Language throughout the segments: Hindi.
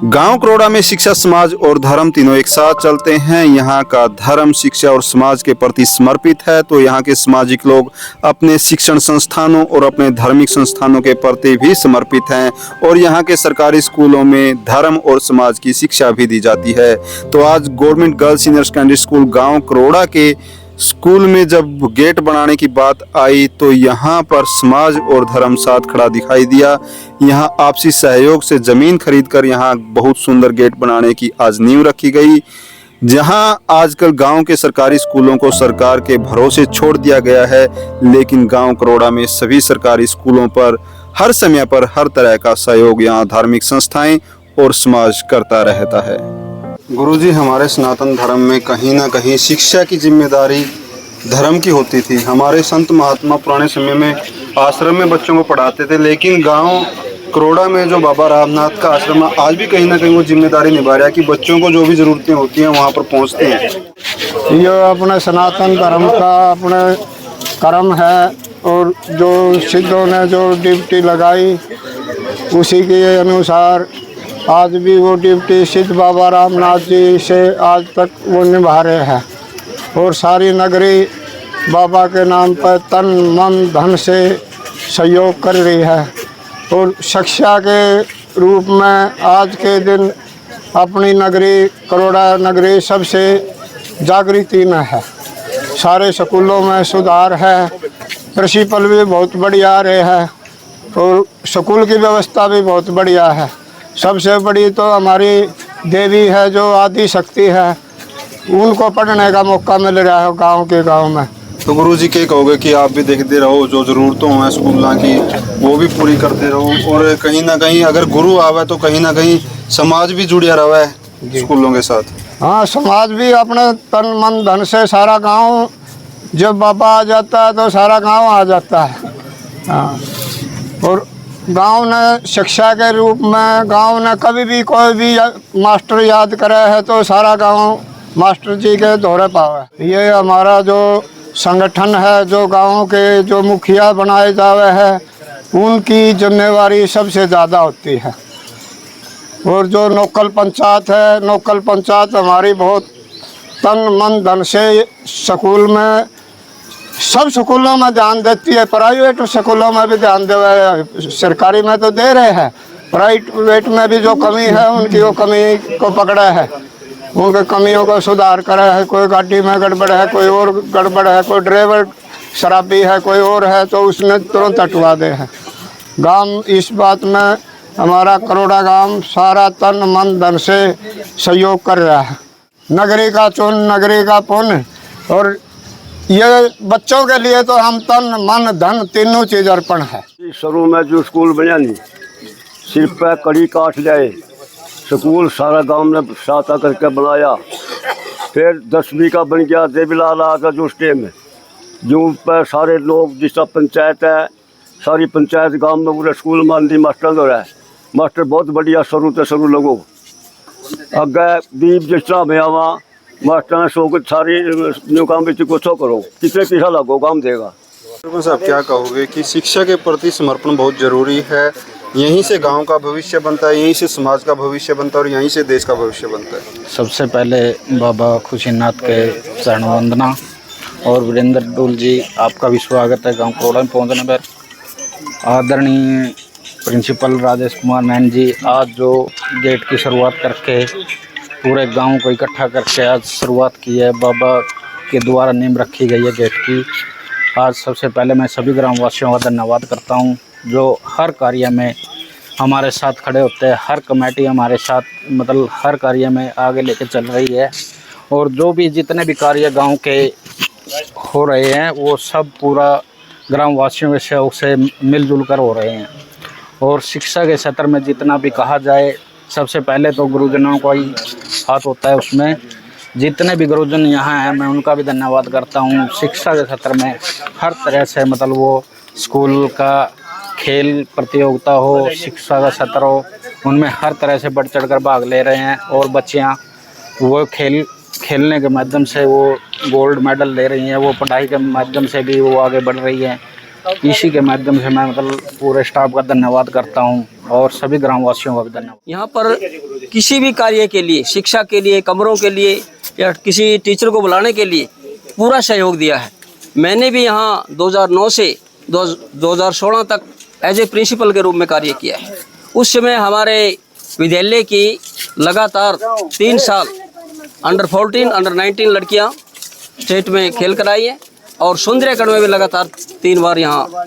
गांव करोड़ा में शिक्षा, समाज और धर्म तीनों एक साथ चलते हैं। यहाँ का धर्म शिक्षा और समाज के प्रति समर्पित है, तो यहाँ के सामाजिक लोग अपने शिक्षण संस्थानों और अपने धार्मिक संस्थानों के प्रति भी समर्पित हैं। और यहाँ के सरकारी स्कूलों में धर्म और समाज की शिक्षा भी दी जाती है। तो आज government girls senior secondary school गाँव करोड़ा के स्कूल में जब गेट बनाने की बात आई तो यहाँ पर समाज और धर्म साथ खड़ा दिखाई दिया। यहाँ आपसी सहयोग से ज़मीन खरीदकर यहाँ बहुत सुंदर गेट बनाने की आज नींव रखी गई। जहाँ आजकल गांव के सरकारी स्कूलों को सरकार के भरोसे छोड़ दिया गया है, लेकिन गांव करोड़ा में सभी सरकारी स्कूलों पर हर समय पर हर तरह का सहयोग यहाँ धार्मिक संस्थाएं और समाज करता रहता है। गुरुजी, हमारे सनातन धर्म में कहीं ना कहीं शिक्षा की जिम्मेदारी धर्म की होती थी। हमारे संत महात्मा पुराने समय में आश्रम में बच्चों को पढ़ाते थे, लेकिन गांव करोड़ा में जो बाबा रामनाथ का आश्रम है, आज भी कहीं ना कहीं वो जिम्मेदारी निभा रहा है कि बच्चों को जो भी ज़रूरतें होती हैं वहाँ पर पहुँचते हैं। ये अपने सनातन धर्म का अपने कर्म है, और जो सिद्धों ने जो ड्यूटी लगाई उसी के अनुसार आज भी वो ड्यूटी सिद्ध बाबा रामनाथ जी से आज तक वो निभा रहे हैं। और सारी नगरी बाबा के नाम पर तन मन धन से सहयोग कर रही है। और शिक्षा के रूप में आज के दिन अपनी नगरी करोड़ा नगरी सबसे जागृति में है। सारे स्कूलों में सुधार है, प्रिंसिपल भी बहुत बढ़िया आ रहे हैं और स्कूल की व्यवस्था भी बहुत बढ़िया है। सबसे बड़ी तो हमारी देवी है जो आदि शक्ति है, उनको पढ़ने का मौका मिल रहा है गांव में। तो गुरुजी क्या कहोगे कि आप भी देखते रहो, जो ज़रूरतों हैं स्कूलों की वो भी पूरी करते रहो, और कहीं ना कहीं अगर गुरु आवे तो कहीं ना कहीं समाज भी जुड़िया रहा है स्कूलों के साथ। हाँ, समाज भी अपने तन मन धन से सारा गांव, जब बाबा आ जाता है तो सारा गांव आ जाता है। हाँ, और गांव ने शिक्षा के रूप में गांव ने कभी भी कोई भी मास्टर याद करे है तो सारा गांव मास्टर जी के दौरे पावे। ये हमारा जो संगठन है, जो गांव के जो मुखिया बनाए जावे है, उनकी जिम्मेवारी सबसे ज़्यादा होती है। और जो लोकल पंचायत है, लोकल पंचायत हमारी बहुत तन मन धन से स्कूल में, सब स्कूलों में ध्यान देती है। प्राइवेट स्कूलों में भी ध्यान दे रहे हैं, सरकारी में तो दे रहे हैं, प्राइवेट में भी जो कमी है उनकी वो कमी को पकड़ा है, उनके कमियों को सुधार करा है। कोई गाड़ी में गड़बड़ है, कोई और गड़बड़ है, कोई ड्राइवर शराबी है, कोई और है, तो उसने तुरंत हटवा दे है। गांव इस बात में हमारा करोड़ा गांव सारा तन मन धन से सहयोग कर रहा है। नगरी का चुन नगरी का पुण्य, और ये बच्चों के लिए तो हम तन मन धन तीनों चीज अर्पण है। शुरू में जो स्कूल बना नहीं, सिर्फ पे कड़ी काट जाए स्कूल, सारा गांव ने साथ करके बनाया। फिर 10वीं का बन गया, देवीलाल आ गया जो उस टाइम में, जो पर सारे लोग जिसका पंचायत है, सारी पंचायत गांव में पूरे स्कूल मान दी मास्टर हो रहा है। मास्टर बहुत बढ़िया शुरू तो शुरू लगो अगे दीप जिस तरह में आवा मास्टर ने सो कुछ सारी न्यू काम भी कुछ करो, कितने पैसा लगो काम देगा। साहब, क्या कहोगे कि शिक्षा के प्रति समर्पण बहुत जरूरी है? यहीं से गांव का भविष्य बनता है, यहीं से समाज का भविष्य बनता है और यहीं से देश का भविष्य बनता है। सबसे पहले बाबा खुशीनाथ के चरण वंदना, और वीरेंद्र डोल जी आपका भी स्वागत है गांव करोड़ा में पहुंचने पर। आदरणीय प्रिंसिपल राजेश कुमार मैन जी आज जो गेट की शुरुआत करके पूरे गांव को इकट्ठा करके आज शुरुआत की है, बाबा के द्वारा नींव रखी गई है गेट की। आज सबसे पहले मैं सभी ग्रामवासियों का धन्यवाद करता हूं जो हर कार्य में हमारे साथ खड़े होते हैं। हर कमेटी हमारे साथ मतलब हर कार्य में आगे लेके चल रही है, और जो भी जितने भी कार्य गांव के हो रहे हैं वो सब पूरा ग्रामवासियों के सहयोग से मिलजुल कर हो रहे हैं। और शिक्षा के क्षेत्र में जितना भी कहा जाए, सबसे पहले तो गुरुजनों का ही हाथ होता है उसमें। जितने भी गुरुजन यहाँ हैं मैं उनका भी धन्यवाद करता हूँ। शिक्षा के क्षेत्र में हर तरह से मतलब वो स्कूल का खेल प्रतियोगिता हो, शिक्षा का क्षेत्र हो, उनमें हर तरह से बढ़ चढ़ कर भाग ले रहे हैं। और बच्चियाँ वो खेलने के माध्यम से वो गोल्ड मेडल ले रही हैं, वो पढ़ाई के माध्यम से भी वो आगे बढ़ रही हैं। इसी के माध्यम से मैं मतलब पूरे स्टाफ का धन्यवाद करता हूँ और सभी ग्रामवासियों का भी धन्यवाद। यहाँ पर किसी भी कार्य के लिए, शिक्षा के लिए, कमरों के लिए या किसी टीचर को बुलाने के लिए पूरा सहयोग दिया है। मैंने भी यहाँ 2009 से 2016 तक एज ए प्रिंसिपल के रूप में कार्य किया है। उस समय हमारे विद्यालय की लगातार 3 साल अंडर 14, अंडर 19 लड़कियाँ स्टेट में खेल कर आई हैं और सुंदरीकरण में भी लगातार 3 बार यहाँ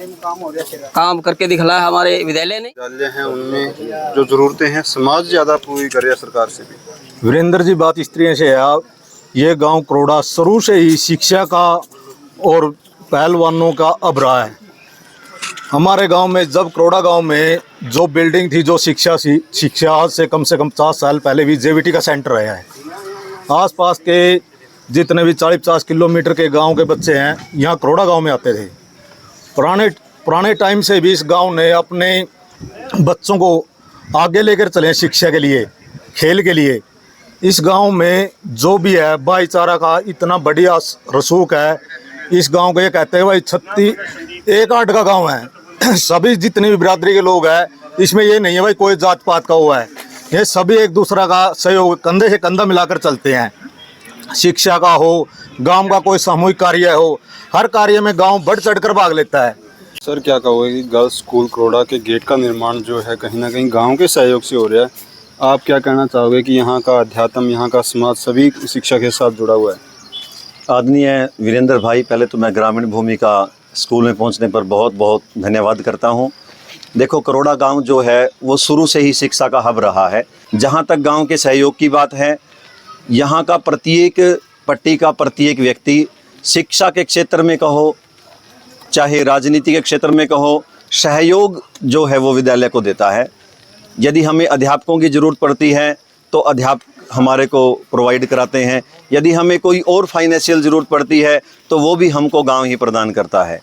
काम करके दिखलाया हमारे विद्यालय ने। विद्यालय हैं उनमें जो ज़रूरतें हैं समाज ज़्यादा पूरी कर रहा है सरकार से भी। वीरेंद्र जी, बात इस तरह से है, आप ये गांव करोड़ा शुरू से ही शिक्षा का और पहलवानों का अब रहा है। हमारे गांव में जब करोड़ा गांव में जो बिल्डिंग थी, जो शिक्षा आज से कम 50 साल पहले भी जेवीटी का सेंटर रहा है। आसपास के जितने भी 40-50 किलोमीटर के गांव के बच्चे हैं यहाँ करोड़ा गांव में आते थे। पुराने टाइम से भी इस गांव ने अपने बच्चों को आगे लेकर चले शिक्षा के लिए, खेल के लिए। इस गांव में जो भी है भाईचारा का इतना बढ़िया रसूख है। इस गांव को ये कहते हैं भाई 36 का गांव है। सभी जितने भी बिरादरी के लोग हैं, इसमें ये नहीं है भाई कोई जात पात का हुआ है। ये सभी एक दूसरा का सहयोग कंधे से कंधा मिलाकर चलते हैं। शिक्षा का हो, गांव का कोई सामूहिक कार्य हो, हर कार्य में गांव बढ़ चढ़कर भाग लेता है। सर क्या कहोगे कि गर्ल्स स्कूल करोड़ा के गेट का निर्माण जो है कहीं ना कहीं गांव के सहयोग से हो रहा है। आप क्या कहना चाहोगे कि यहाँ का अध्यात्म, यहाँ का समाज सभी शिक्षा के साथ जुड़ा हुआ है? आदरणीय वीरेंद्र भाई, पहले तो मैं ग्रामीण भूमि का स्कूल में पहुंचने पर बहुत बहुत धन्यवाद करता हूं। देखो, करोड़ा गांव जो है वो शुरू से ही शिक्षा का हब रहा है। जहां तक गांव के सहयोग की बात है, यहां का प्रत्येक पट्टी का प्रत्येक व्यक्ति शिक्षा के क्षेत्र में कहो, चाहे राजनीति के क्षेत्र में कहो, सहयोग जो है वो विद्यालय को देता है। यदि हमें अध्यापकों की ज़रूरत पड़ती है तो अध्यापक हमारे को प्रोवाइड कराते हैं। यदि हमें कोई और फाइनेंशियल ज़रूरत पड़ती है तो वो भी हमको गांव ही प्रदान करता है।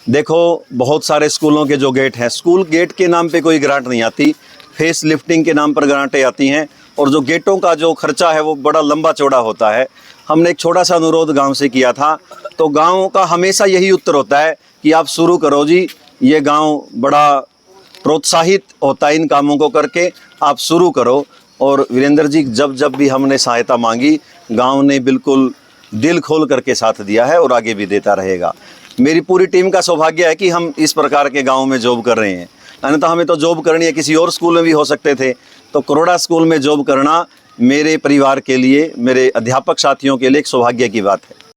देखो, बहुत सारे स्कूलों के जो गेट हैं, स्कूल गेट के नाम पे कोई ग्रांट नहीं आती, फेस लिफ्टिंग के नाम पर ग्रांटें आती हैं और जो गेटों का जो खर्चा है वो बड़ा लंबा चौड़ा होता है। हमने एक छोटा सा अनुरोध गांव से किया था, तो गांव का हमेशा यही उत्तर होता है कि आप शुरू करो जी, ये गांव बड़ा प्रोत्साहित होता है इन कामों को करके, आप शुरू करो। और वीरेंद्र जी, जब भी हमने सहायता मांगी, गांव ने बिल्कुल दिल खोल करके साथ दिया है और आगे भी देता रहेगा। मेरी पूरी टीम का सौभाग्य है कि हम इस प्रकार के गांव में जॉब कर रहे हैं। अन्यथा हमें तो जॉब करनी है, किसी और स्कूल में भी हो सकते थे। तो करोड़ा स्कूल में जॉब करना मेरे परिवार के लिए, मेरे अध्यापक साथियों के लिए एक सौभाग्य की बात है।